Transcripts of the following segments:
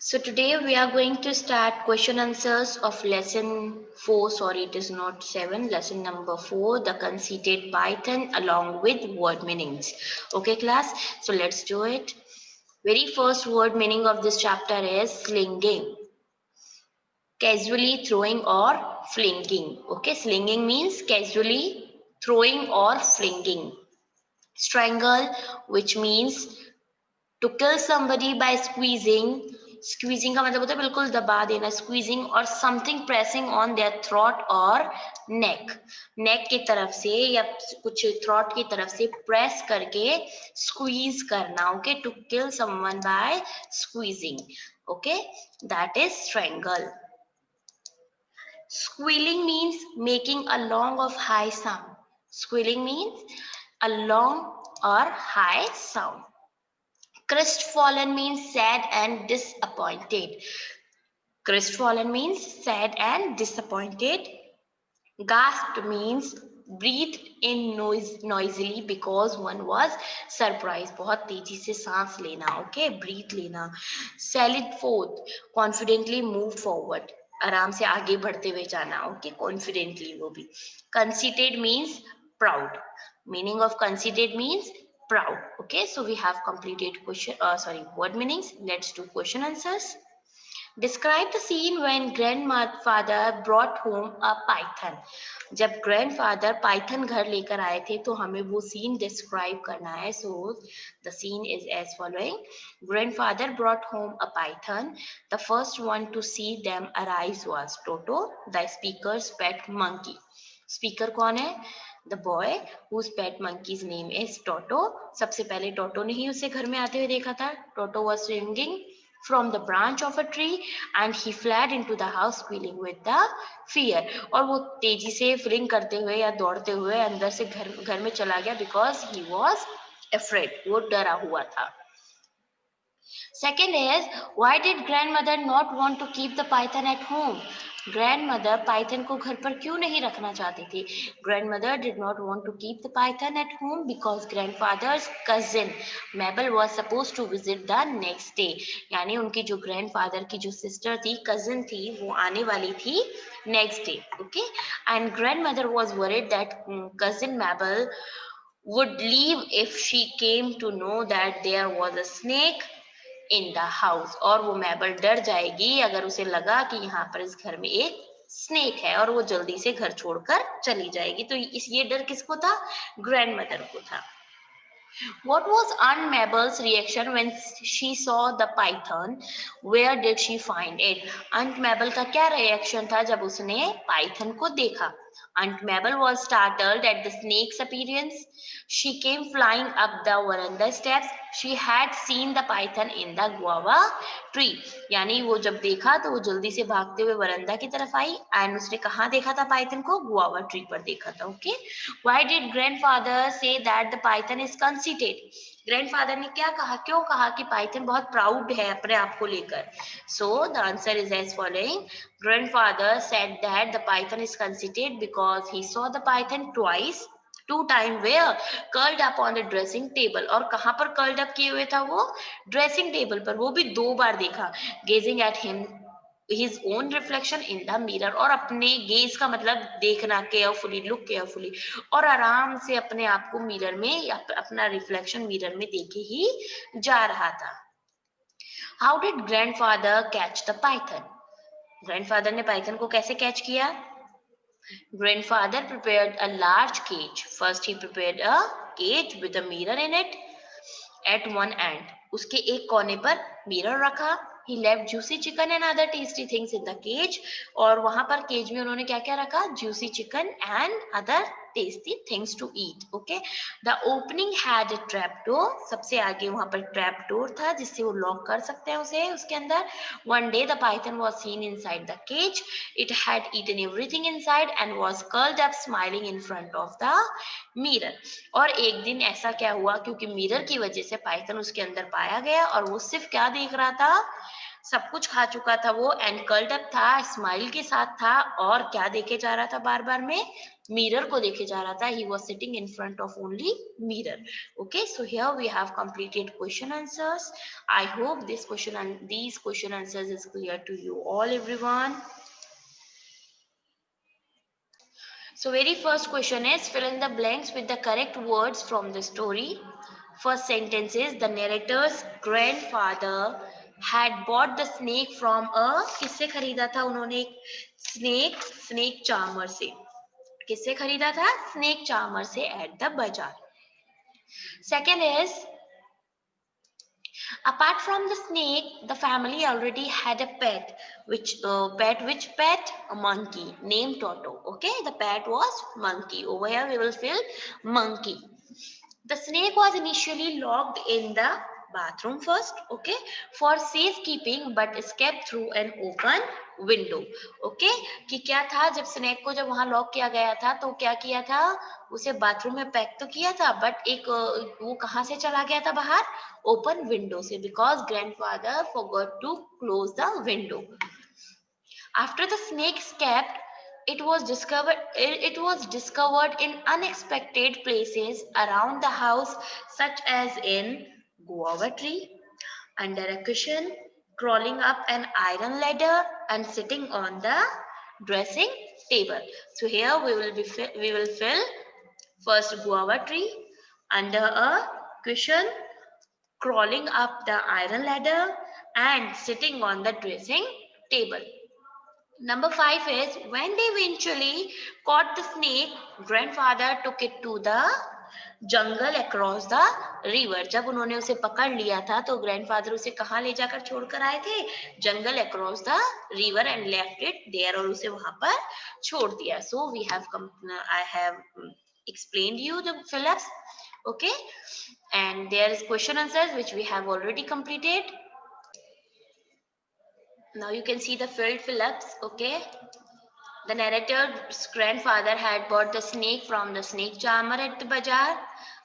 So today we are going to start question answers of lesson 4. Sorry, it is not 7. Lesson number 4, the conceited python, along with word meanings. Okay, class. So let's do it. Very first word meaning of this chapter is slinging. Casually throwing or flinging. Okay, slinging means casually throwing or flinging. Strangle, which means to kill somebody by squeezing. Squeezing का मतलब होता है बिल्कुल दबा देना, squeezing और something pressing on their throat और नेक, नेक की तरफ से या कुछ थ्रोट की तरफ से प्रेस करके स्क्वीज करना. Okay, to kill someone by squeezing. Okay, that is strangle. Squealing means making a long or high sound. Squealing means a long or high sound. Crestfallen means sad and disappointed. Crestfallen means sad and disappointed. Gasped means breathed in noisily because one was surprised. बहुत तेजी से सांस लेना. Okay, breathe लेना. Sallied forth, confidently move forward. आराम से आगे बढ़ते हुए जाना. Okay, confidently वो भी. Conceited means proud. Meaning of conceited means proud. Okay, so we have completed word meanings. Let's do question answers. Describe the scene when grandfather brought home a python. जब grandfather python घर लेकर आए थे तो हमें वो scene describe करना है. So the scene is as following. Grandfather brought home a python. The first one to see them arrive was Toto, the speaker's pet monkey. Speaker कौन है? The boy whose pet monkey's name is Toto. सबसे पहले टोटो ने ही उसे घर में आते हुए देखा था. Toto was swinging from the branch of a tree and he fled into the house squealing with the fear. और वो तेजी से फ्लिंग करते हुए या दौड़ते हुए अंदर से घर में चला गया because he was afraid. वो डरा हुआ था. Second is, why did grandmother not want to keep the python at home? Grandmother python को घर पर क्यों नहीं रखना चाहती थी? Grandmother did not want to keep the python at home because grandfather's cousin Mabel was supposed to visit the next day. यानी उनकी जो grandfather की जो sister थी, cousin थी, वो आने वाली थी next day. Okay, and grandmother was worried that cousin Mabel would leave if she came to know that there was a snake in the house. और वो मैबल डर जाएगी अगर उसे लगा कि यहाँ पर इस घर में एक स्नेक है और वो जल्दी से घर छोड़कर चली जाएगी. तो ये डर किसको था? ग्रैंडमदर को था. What was Aunt Mabel's reaction when she saw the python? Where did she find it? Aunt Mabel का क्या reaction था जब उसने python को देखा? Aunt Mabel was startled at the snake's appearance. She came flying up the veranda steps. She had seen the python in the guava tree. यानी वो जब देखा तो वो जल्दी से भागते हुए वरंदा की तरफ आई एंड उसने कहाँ देखा था python को? गुआवा ट्री पर देखा था. Okay, Why did grandfather say that the python is conceited? Grandfather ने क्या कहा, क्यों कहा कि python बहुत proud है अपने आप को लेकर? So the answer is as following. Grandfather said that the python is conceited because he saw the python twice. Two time where? Curled up on the dressing table. और कहाँ पर curled up किए हुए था वो? Dressing table पर. वो भी 2 बार देखा. Gazing at him his own reflection in the mirror. और अपने गेज का मतलब देखना, केयरफुली, लुक केयरफुली, और आराम से अपने आप को मिरर में या अपना रिफ्लेक्शन मिरर में देखे ही जा रहा था. How did grandfather catch the python? Grandfather ने पाइथन को कैसे कैच किया? Grandfather prepared a large cage. First he prepared a cage with a mirror in it at one end. उसके एक कोने पर मिरर रखा. He left juicy chicken and other tasty things in the cage. और वहां पर cage में उन्होंने क्या क्या रखा? Juicy chicken and other tasty things to eat. Okay. The opening had a trap door. सबसे आगे वहां पर trap door था जिससे वो लॉक कर सकते हैं उसे उसके अंदर. One day the python was seen inside the cage. It had eaten everything inside and was curled up smiling in front of the mirror. और एक दिन ऐसा क्या हुआ, क्योंकि मिरर की वजह से पाइथन उसके अंदर पाया गया और वो सिर्फ क्या देख रहा था? सब कुछ खा चुका था वो एंड कर्ल्ड अप था, स्माइल के साथ था और क्या देखे जा रहा था बार बार में? मिरर को देखे जा रहा था. He was sitting in front of only mirror. Okay, so here we have completed question answers. I hope this question and these question answers is clear to you all, everyone. So very first question is fill in the blanks with the correct words from the story. First sentence is the narrator's grandfather had bought the snake from a किससे खरीदा था उन्होंने snake charmer से. किससे खरीदा था? Snake charmer से at the bazaar. Second is apart from the snake, the family already had a pet. Which pet? A monkey named Toto. Okay, the pet was monkey. Over here we will fill monkey. The snake was initially locked in the bathroom first, okay, for safekeeping, but escaped through an open window. Okay, कि क्या था जब snake को जब वहां lock किया गया था तो क्या किया था, उसे बाथरूम में पैक तो किया था, बट एक वो कहां से चला गया था बाहर, ओपन विंडो से, because grandfather forgot to close the window. After the snake escaped, it was discovered in unexpected places around the house, such as in guava tree, under a cushion, crawling up an iron ladder, and sitting on the dressing table. So here we will fill first guava tree, under a cushion, crawling up the iron ladder, and sitting on the dressing table. Number 5 is when they eventually caught the snake, grandfather took it to the jungle across the river. जब उन्होंने उसे पकड़ लिया था तो grandfather उसे कहाँ ले जाकर छोड़कर आए थे, जंगल across the river and left it there, और उसे वहां पर छोड़ दिया. So I have explained you the fill-ups, okay, and there is question answers which we have already completed. Now you can see the filled fill-ups, okay. The narrator's grandfather had bought the snake from the snake charmer at the bazaar.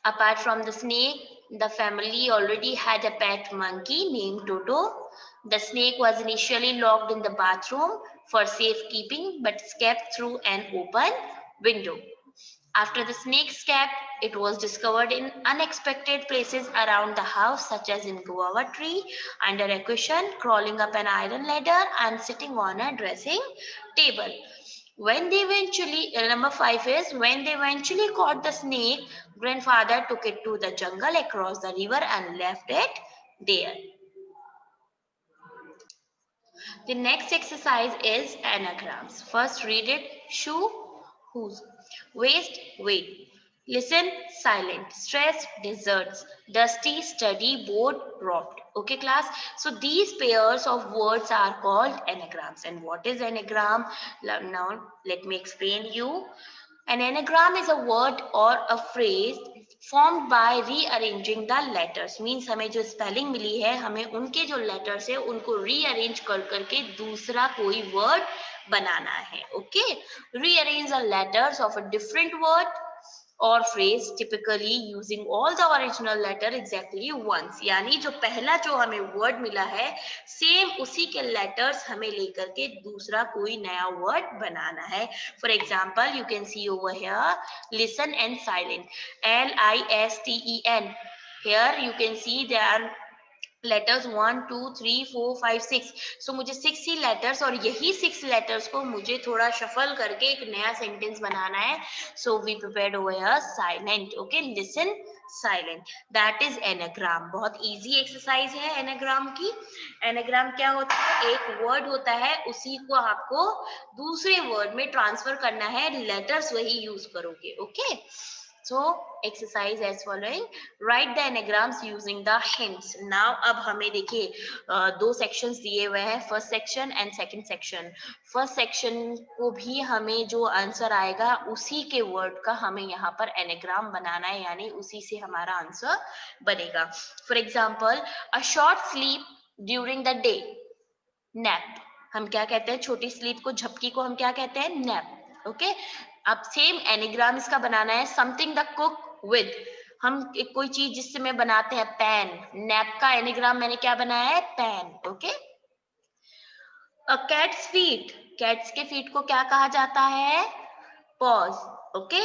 Apart from the snake, the family already had a pet monkey named Toto. The snake was initially locked in the bathroom for safekeeping but escaped through an open window. After the snake escaped, it was discovered in unexpected places around the house, such as in guava tree, under a cushion, crawling up an iron ladder, and sitting on a dressing table. Number 5 is when they eventually caught the snake, grandfather took it to the jungle across the river and left it there. The next exercise is anagrams. First read it. Shoe, whose. Waist, weight. Listen, silent. Stress, deserts. Dusty, study, bored, robbed. Okay, class? So these pairs of words are called anagrams. And what is anagram? Now, let me explain you. An anagram is a word or a phrase formed by rearranging the letters. Means हमें जो spelling मिली है, हमें उनके जो letters है उनको rearrange कर करके दूसरा कोई word बनाना है. Okay? Rearrange the letters of a different word or phrase typically using all the original letter exactly once. यानी जो पहला जो हमें word मिला है सेम उसी के letters हमें लेकर के दूसरा कोई नया word बनाना है. For example, you can see over here listen and silent. LISTEN. Here you can see there are letters 1 2 3 4 5 6. सो मुझे 6 ही लेटर्स और यही 6 लेटर्स को मुझे थोड़ा शफल करके एक नया सेंटेंस बनाना है. So we prepared over here silent. Okay, listen silent, that is anagram. बहुत इजी एक्सरसाइज है एनाग्राम की. एनाग्राम क्या होता है, एक वर्ड होता है उसी को आपको दूसरे वर्ड में ट्रांसफर करना है, लेटर्स वही यूज करोगे. Okay, so exercise as following. Write the anagrams using the hints. Now अब हमें देखिए दो sections दिए हुए हैं, first section and second section. First section को भी हमें जो आंसर आएगा उसी के word का हमें यहाँ पर anagram बनाना है, यानी उसी से हमारा आंसर बनेगा. For example, a short sleep during the day. Nap. हम क्या कहते हैं, छोटी स्लीप को, झपकी को हम क्या कहते हैं, नैप. ओके, अब सेम एनाग्राम इसका बनाना है. समथिंग द कुक विद, हम कोई चीज जिससे में बनाते हैं, पैन. नैप का एनाग्राम मैंने क्या बनाया है, पैन. ओके, अ कैट्स फीट, कैट्स के फीट को क्या कहा जाता है, paws. Okay,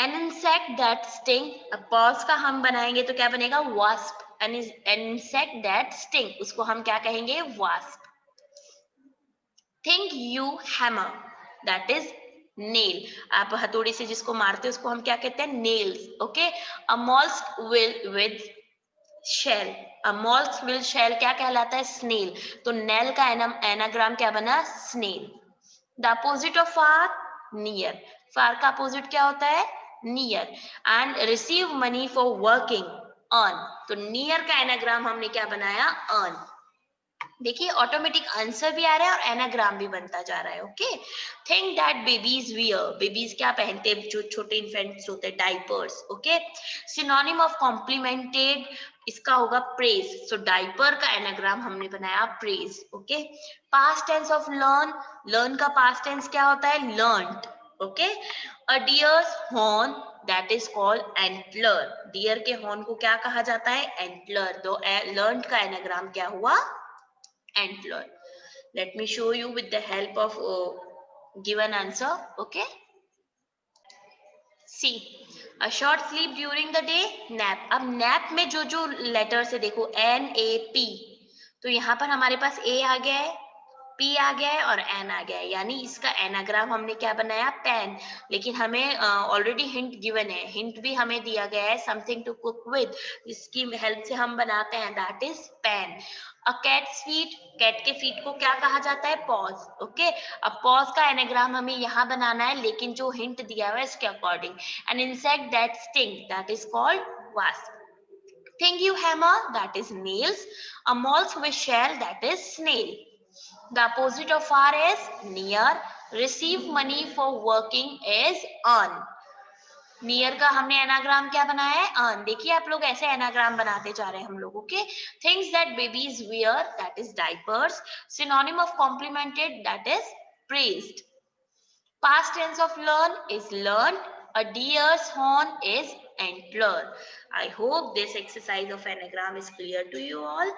an insect that sting, pause का हम बनाएंगे तो क्या बनेगा, wasp, an insect that sting, उसको हम क्या कहेंगे, wasp. Think you hammer, that is nail, आप हथौड़ी से जिसको मारते हैं उसको हम क्या कहते हैं, nails. Okay, a mollusc will with shell, a mollusc will shell क्या कहलाता है, स्नेल. तो नेल का एनाग्राम क्या बना, snail. The opposite of far, near, far का अपोजिट क्या होता है, near. And receive money for working, earn, तो नियर का एनाग्राम हमने क्या बनाया, अर्न. देखिए ऑटोमेटिक आंसर भी आ रहा है और एनाग्राम भी बनता जा रहा है. Okay, think that babies wear, babies क्या पहनते हैं, जो छोटे इन्फेंट्स होते हैं, diapers. Okay, synonym of complimented, इसका होगा प्रेज, सो डाइपर का एनाग्राम हमने बनाया praise. Okay, past tense of learn, learn का पास्ट टेंस क्या होता है, learned. Okay, a deer's horn that is called antler, deer के हॉर्न को क्या कहा जाता है, एंटलर. तो लर्नड का एनाग्राम क्या हुआ, antler. Let me show you with the help of given answer. Okay. See, a short sleep during the day, nap. अब nap में जो जो लेटर्स है देखो, NAP, तो यहाँ पर हमारे पास A आ गया है, P आ गया है और N आ गया है, यानी इसका एनाग्राम हमने क्या बनाया, पेन. लेकिन हमें ऑलरेडी हिंट गिवन है, हिंट भी हमें दिया गया है, समथिंग टू कुक विद, इसकी हेल्प से हम बनाते हैं, that is pen. A cat's feet, cat के फीट को क्या कहा जाता है, पॉज. ओके, अब पॉज का एनाग्राम हमें यहाँ बनाना है, लेकिन जो हिंट दिया हुआ है इसके according. An insect that sting, that is called wasp. Think you hammer, that is nails. A moth with shell, that is snail. The opposite of far is near. Receive money for working is earn. Near का हमने anagram क्या बनाया है, earn. देखिए आप लोग ऐसे anagram बनाते जा रहे हैं हम लोग. Okay, things that babies wear, that is diapers. Synonym of complimented, that is praised. Past tense of learn is learned. A deer's horn is antler. I hope this exercise of anagram is clear to you all.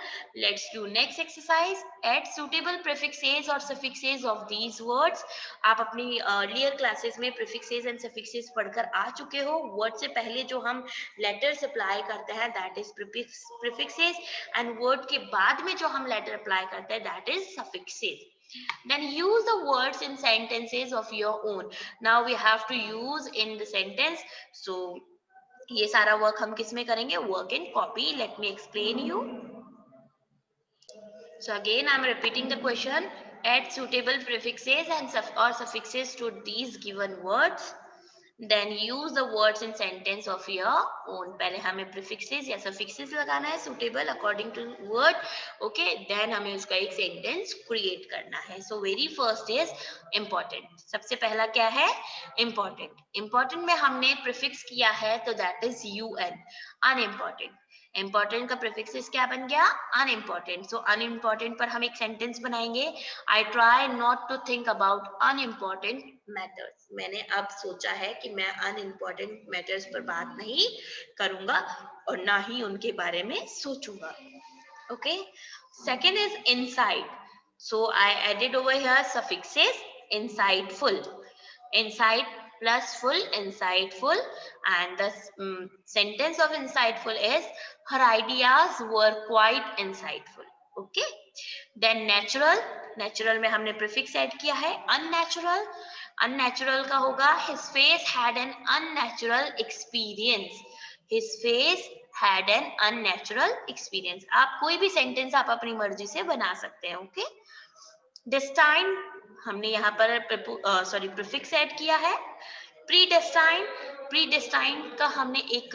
Let's do next exercise. Add suitable prefixes or suffixes of these words. आप अपनी earlier classes में prefixes and suffixes पढ़कर आ चुके हो. Word से पहले जो हम letters apply करते हैं, that is prefixes, and word के बाद में जो हम letter apply करते हैं, that is suffixes. Then use the words in sentences of your own. Now we have to use in the sentence. So ये सारा work हम किस में करेंगे, work in copy. Let me explain you. So again I'm repeating the question. Add suitable prefixes and or suffixes to these given words. Then use the words in sentence of your own. पहले हमें prefixes या suffixes लगाना है suitable according to word. Okay, then हमें उसका एक sentence create करना है. So very first is important. सबसे पहला क्या है, important. Important में हमने prefix किया है तो that is un. Unimportant. Important का prefixes क्या बन गया, unimportant. So unimportant पर हम एक sentence बनाएंगे. I try not to think about unimportant matters. मैंने अब सोचा है कि मैं unimportant matters पर बात नहीं करूंगा और ना ही उनके बारे में सोचूंगा. Okay. Second is inside. So I added over here suffixes insightful. Inside plus full, insightful, and the sentence of insightful is her ideas were quite insightful. Okay. Then natural, natural में हमने prefix add किया है. Unnatural, unnatural का होगा his face had an unnatural experience. His face had an unnatural experience. आप कोई भी sentence आप अपनी मर्जी से बना सकते हैं. Okay. Destined हमने यहाँ पर prefix add किया है. Predestined, predestined का हमने एक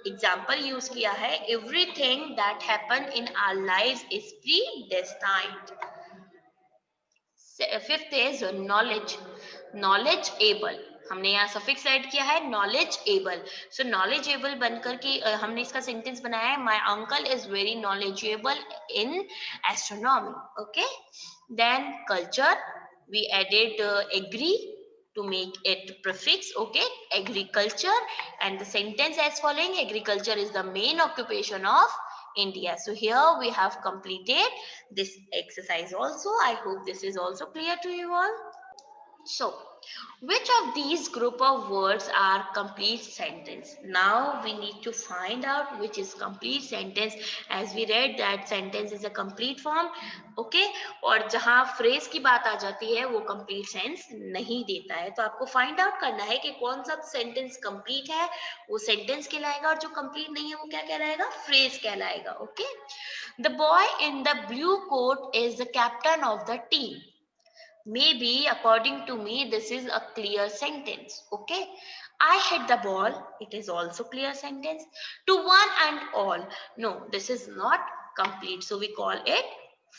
example use किया है. Everything that happen in our lives is predestined. Fifth is knowledge, knowledgeable. हमने यहाँ suffix add किया है knowledgeable. So knowledgeable बनकर के हमने इसका sentence बनाया है. My uncle is very knowledgeable in astronomy. Okay. Then culture, we added agree to make it prefix. Okay, agriculture, and the sentence as following: agriculture is the main occupation of India. So here we have completed this exercise also. I hope this is also clear to you all. So, which of these group of words are complete sentence? Now we need to find out which is complete sentence. As we read that sentence is a complete form, okay? और जहाँ phrase की बात आ जाती है वो complete sense नहीं देता है, तो आपको find out करना है कि कौन सा sentence complete है, वो sentence कहलाएगा, और जो complete नहीं है वो क्या कहलाएगा? Phrase कहलाएगा, okay? The boy in the blue coat is the captain of the team. Maybe, according to me, this is a clear sentence. Okay. I hit the ball. It is also clear sentence. To one and all. No, this is not complete. So we call it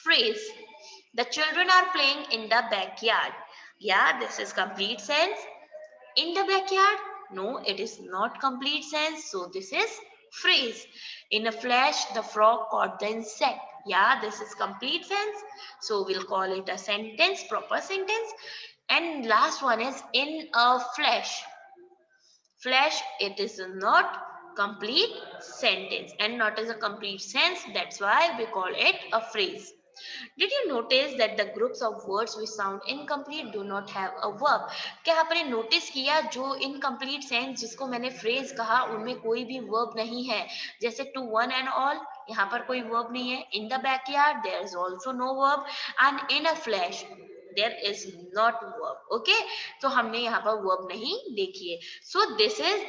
phrase. The children are playing in the backyard. Yeah, this is complete sense. In the backyard? No, it is not complete sense. So this is phrase. In a flash, the frog caught the insect. Yeah, this is complete sense. So we'll call it a sentence, proper sentence. And last one is in a flash. Flash, it is not complete sentence and not as a complete sense. That's why we call it a phrase. Did you notice that the groups of words which sound incomplete do not have a verb? क्या आपने notice किया जो incomplete sense जिसको मैंने phrase कहा उनमें कोई भी verb नहीं है, जैसे to one and all यहाँ पर कोई verb नहीं है, in the backyard there is also no verb, and in a flash there is not verb. Okay, तो हमने यहाँ पर verb नहीं देखी है. So this is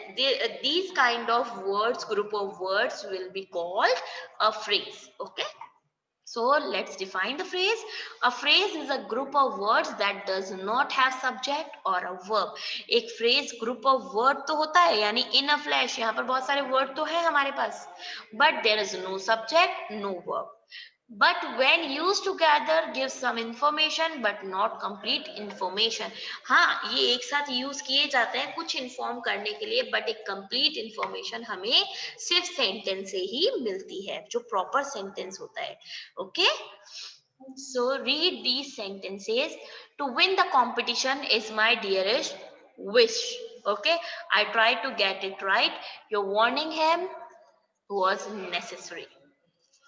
these kind of words, group of words will be called a phrase. Okay. So let's define the phrase. A phrase is a group of words that does not have subject or a verb. एक phrase group of word तो होता है, यानी in a flash यहाँ पर बहुत सारे word तो है हमारे पास, but there is no subject, no verb. But when used together gives some information but not complete information. हाँ, ये एक साथ यूज किए जाते हैं कुछ इन्फॉर्म करने के लिए, बट एक कंप्लीट इंफॉर्मेशन हमें सिर्फ सेंटेंस से ही मिलती है, जो प्रॉपर सेंटेंस होता है. Okay, so read these sentences. To win the competition is my dearest wish. Okay, I tried to get it right. Your warning him was necessary.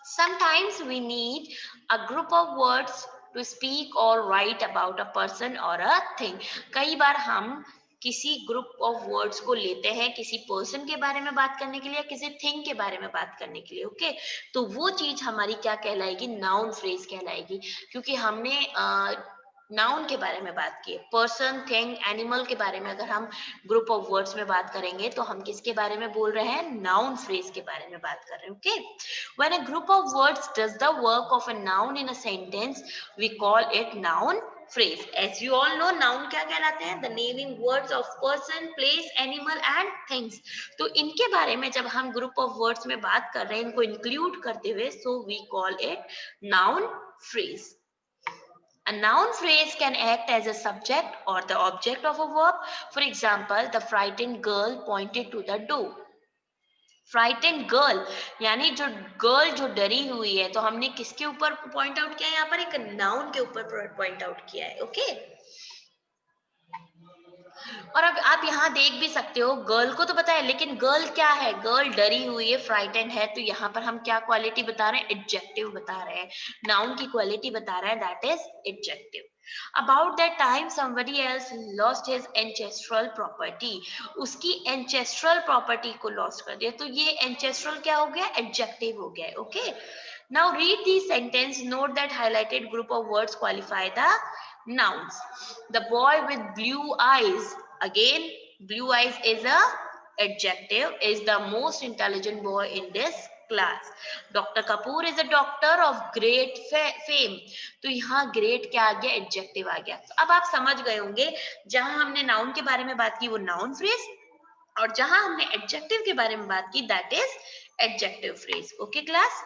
Sometimes we need a group of words to speak or write about a person or a thing. कई बार हम किसी group of words को लेते हैं किसी person के बारे में बात करने के लिए, किसी थिंग के बारे में बात करने के लिए. ओके, तो वो चीज हमारी क्या कहलाएगी? नाउन फ्रेज कहलाएगी, क्योंकि हमने नाउन के बारे में बात की है. पर्सन, थिंग, एनिमल के बारे में अगर हम ग्रुप ऑफ वर्ड्स में बात करेंगे तो हम किसके बारे में बोल रहे हैं? नाउन फ्रेज के बारे में बात कर रहे हैं. Okay, when a group of words does the work of a noun in a sentence, we call it noun phrase. As you all know, noun क्या कहलाते हैं? The naming words of person, place, animal and things. तो इनके बारे में जब हम group of words में बात कर रहे हैं, इनको include करते हुए, so we call it noun phrase. A noun phrase can act as a subject or the object of a verb. For example, the frightened girl pointed to the door. Frightened girl यानी जो girl जो डरी हुई है, तो हमने किसके ऊपर पॉइंट आउट किया है? यहाँ पर एक नाउन के ऊपर पॉइंट आउट किया है. ओके, और अब आप यहाँ देख भी सकते हो, गर्ल को तो पता है, लेकिन गर्ल क्या है? गर्ल डरी हुई है, फ्राइटेंड है, तो यहाँ पर हम क्या क्वालिटी बता रहे हैं? एडजेक्टिव बता रहे हैं, नाउन की क्वालिटी बता रहे हैं, that is adjective. About that time somebody else lost his ancestral property. उसकी ancestral property को lost कर दिया, तो ये ancestral क्या हो गया? Adjective हो गया. Okay, now read the sentence. Note that highlighted group of words qualify the nouns. The boy with blue eyes, again blue eyes is a adjective, is the most intelligent boy in this class. Dr. Kapoor is a doctor of great fame. तो यहाँ great क्या आ गया? Adjective आ गया. अब आप समझ गए होंगे, जहां हमने नाउन के बारे में बात की वो नाउन फ्रेज, और जहां हमने एडजेक्टिव के बारे में बात की that is adjective phrase. Okay class,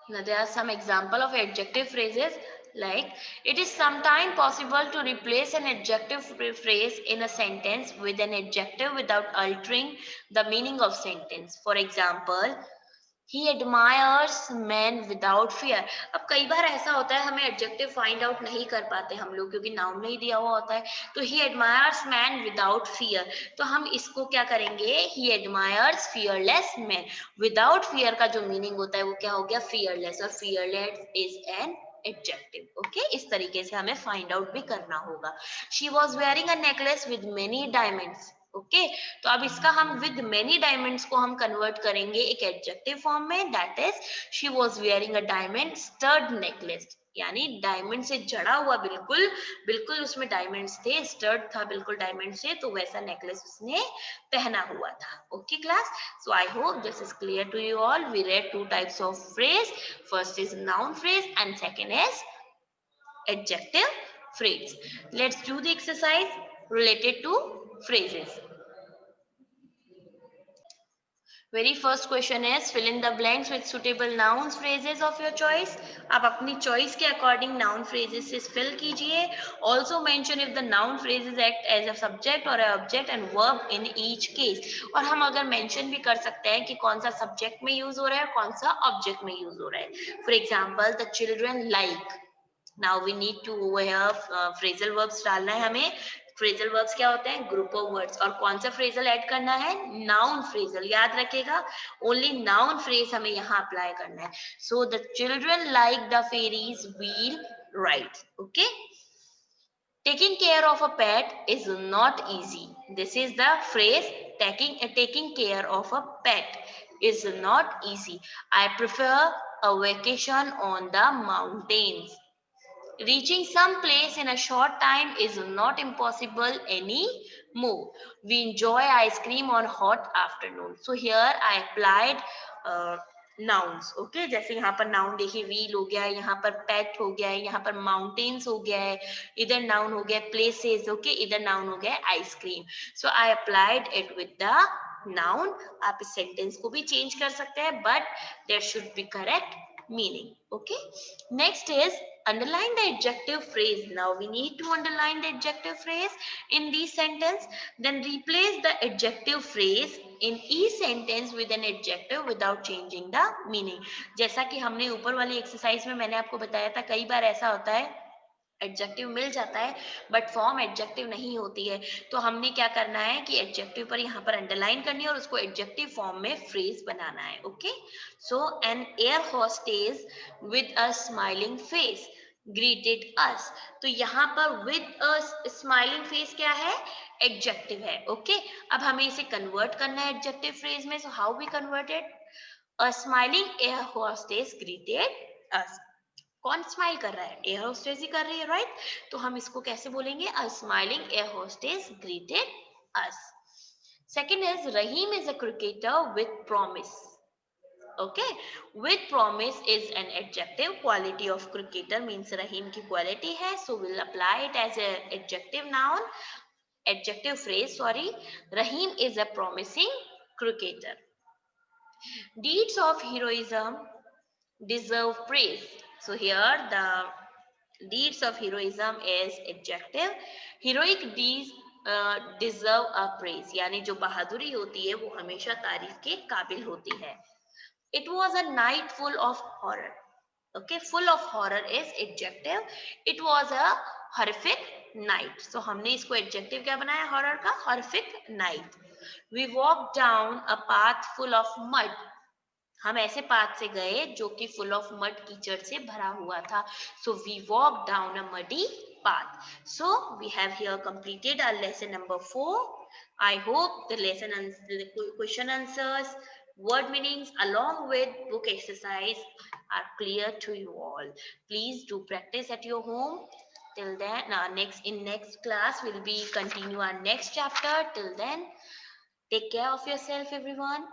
now there are some example of adjective phrases. Like, it is sometimes possible to replace an adjective phrase in a sentence with an adjective without altering the meaning of sentence. For example, he admires men without fear. अब कई बार ऐसा होता है हमें adjective find out नहीं कर पाते हम लोग, क्योंकि नाउन नहीं दिया हुआ होता है. तो he admires men without fear, तो हम इसको क्या करेंगे? he admires fearless men. without fear का जो मीनिंग होता है वो क्या हो गया? fearless, और fearless is an adjective. Okay, इस तरीके से हमें फाइंड आउट भी करना होगा। She was wearing a necklace with many diamonds. Okay, तो अब इसका हम विद मेनी डायमंड्स को हम कन्वर्ट करेंगे एक एडजेक्टिव फॉर्म में, that is she was wearing a diamond stud necklace, यानी डायमंड से जड़ा हुआ, बिल्कुल बिल्कुल उसमें डायमंड्स थे, स्टड था बिल्कुल डायमंड से, तो वैसा नेकलेस उसने पहना हुआ था। Okay class, so I hope this is clear to you all. We read two types of phrase. First is noun phrase and second is adjective phrase. Let's do the exercise related to phrases. Very first question is fill in the blanks with suitable nouns phrases of your choice. आप अपनी choice के according noun phrases से fill कीजिए. Also mention if the noun phrases act as a subject or a object and verb in each case. और हम अगर mention भी कर सकते हैं कि कौन सा subject में use हो रहा है, कौन सा object में use हो रहा है. For example, the children like. Now we need to over here phrasal verbs डालना है हमें. फ्रेजल वर्ब्स क्या होते हैं? Group of words. और कौन सा फ्रेजल ऐड करना है? Noun phrasal. याद रखिएगा, ओनली नाउन फ्रेज हमें यहाँ अप्लाई करना है. So the children like the ferris wheel ride. Okay, taking care of a pet is not easy. This is the phrase, taking care of a pet is not easy. I prefer a vacation on the mountains. Reaching some place in a short time is not impossible anymore. We enjoy ice cream on hot afternoon. So here I applied nouns. Okay, जैसे यहाँ पर noun देखिए, wheel हो गया है, यहाँ पर pet हो गया है, यहाँ पर mountains हो गया है, इधर noun हो गया places. Okay, इधर noun हो गया ice cream. So I applied it with the noun. आप इस sentence को भी change कर सकते हैं, but there should be correct meaning. Okay, next is underline the adjective phrase. Now we need to underline the adjective phrase in this sentence. Then replace the adjective phrase in each sentence with an adjective without changing the meaning. जैसा कि हमने ऊपर वाली exercise में मैंने आपको बताया था, कई बार ऐसा होता है एडजेक्टिव मिल जाता है बट फॉर्म एडजेक्टिव नहीं होती है, तो हमने क्या करना है कि एडजेक्टिव पर यहाँ पर अंडरलाइन करनी है और उसको एडजेक्टिव फॉर्म में फ्रेज बनाना है. Okay, so an air hostess with a smiling face greeted us. तो यहाँ पर विद अ स्माइलिंग फेस क्या है? एडजेक्टिव है. ओके, अब हमें इसे कन्वर्ट करना है एडजेक्टिव फ्रेज में. So how we converted? A smiling air hostess greeted us. कौन स्माइल कर रहा है? एयर होस्टेस ही कर रही है, राइट? तो हम इसको कैसे बोलेंगे? अ smiling air hostess greeted us. Second is Rahim is a cricketer with promise. Okay, with promise is an adjective. Quality of cricketer means Rahim की quality है, so we'll apply it as a adjective noun, adjective phrase. Sorry, Rahim is a promising cricketer. Deeds of heroism deserve praise. So here the deeds of heroism is adjective. Heroic deeds deserve a praise. यानी जो बहादुरी होती है वो हमेशा तारीफ के काबिल होती है. It was a night full of horror. Okay, full of horror is adjective. It was a horrific night. So हमने इसको adjective क्या बनाया? horror का, horrific night. We walked down a path full of mud. हम ऐसे path से गए जो कि full of mud, कीचड़ से भरा हुआ था. So we walked down a muddy path. So we have here completed our lesson number 4. I hope the lesson and the question answers, word meanings along with book exercise are clear to you all. Please do practice at your home. Till then, next class we'll be continue our next chapter. Till then, take care of yourself, everyone.